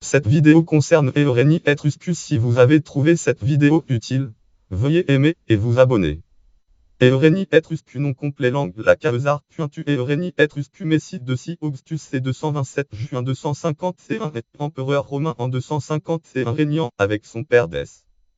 Cette vidéo concerne Eorénie Etruscus. Si vous avez trouvé cette vidéo utile, veuillez aimer et vous abonner. Eorénie Etruscus nom complet langue la Caesar Pointu Eorénie Etruscus Messie de Si Augustus c. 227 juin 251 et empereur romain en 251 régnant avec son père Dès.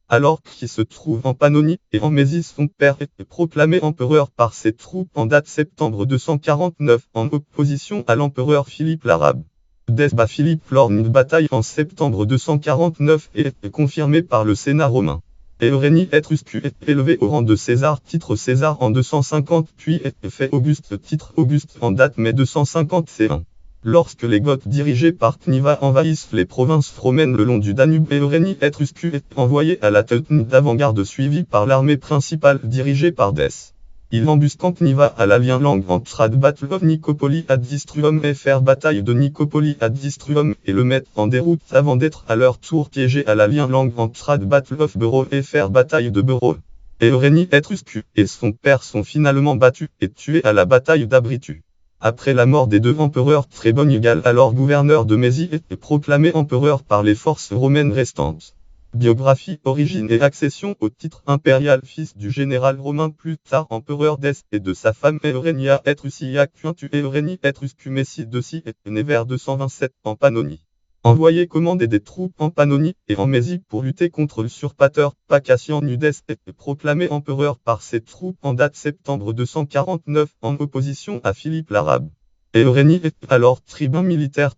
Alors qu'il se trouve en Pannonie et en Mésie, son père est proclamé empereur par ses troupes en date septembre 249 en opposition à l'empereur Philippe l'Arabe. Dès bat Philippe lors d'une bataille en septembre 249 et est confirmé par le Sénat romain. Eorénie Etruscus est élevé au rang de César, titre César en 250, puis est fait Auguste, titre Auguste en date mai 251. Lorsque les Goths dirigés par Cniva envahissent les provinces romaines le long du Danube, Eorénie Etruscus est envoyé à la tête d'avant-garde suivi par l'armée principale dirigée par Dès. Il embusque Cniva à la Lienlangue en Trad Battle of Nicopoli ad Distruum et faire bataille de Nicopoli ad Distruum et le mettre en déroute avant d'être à leur tour piégé à la Lienlangue en Trad Battle of Bero et faire bataille de Bero. Eorénie Etruscus et son père sont finalement battus et tués à la bataille d'Abritu. Après la mort des deux empereurs, Trébonigal, alors gouverneur de Mésie, est proclamé empereur par les forces romaines restantes. Biographie, origine et accession au titre impérial. Fils du général romain plus tard empereur Dès et de sa femme Eorénia Etrusia Pointu Eorénie Etruscus Messie de Si est né vers 227 en Pannonie. Envoyé commander des troupes en Pannonie et en Mésie pour lutter contre l'usurpateur Pacassian Nudes est proclamé empereur par ses troupes en date septembre 249 en opposition à Philippe l'Arabe. Eorénie est alors tribun militaire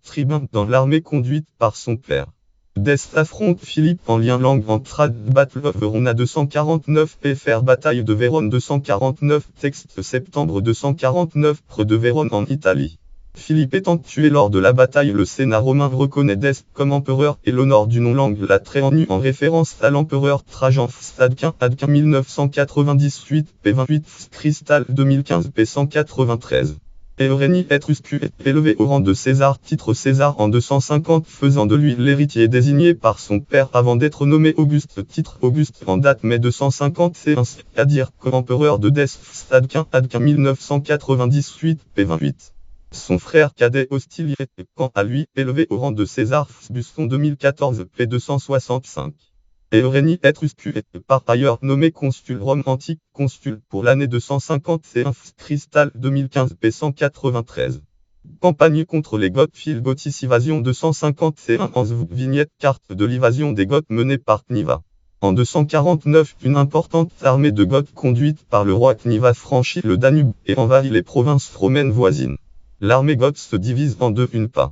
dans l'armée conduite par son père. Dès affronte Philippe en Lienlangue en Trad Battle of Verona 249 et faire bataille de Vérone 249 texte septembre 249 près de Vérone en Italie. Philippe étant tué lors de la bataille, le Sénat romain reconnaît Dès comme empereur et l'honore du nom langue la Tréanu en référence à l'empereur Trajan Adquin 1998 p28 Cristal 2015 p193. Eorénie Etruscus est élevé au rang de César, titre César en 250, faisant de lui l'héritier désigné par son père avant d'être nommé Auguste, titre Auguste en date mai 251, c'est-à-dire comme empereur de Dès Adquin 1998 p28. Son frère cadet Hostilier est quant à lui élevé au rang de César Buston 2014 p265. Eorénie Etruscus est par ailleurs nommé consul Rome antique, consul pour l'année 251 Cristal 2015 p193. Campagne contre les Goths. Philgotis invasion 251 en vignette carte de l'invasion des Goths menée par Cniva. En 249, une importante armée de Goths conduite par le roi Cniva franchit le Danube et envahit les provinces romaines voisines. L'armée goth se divise en deux, une pas.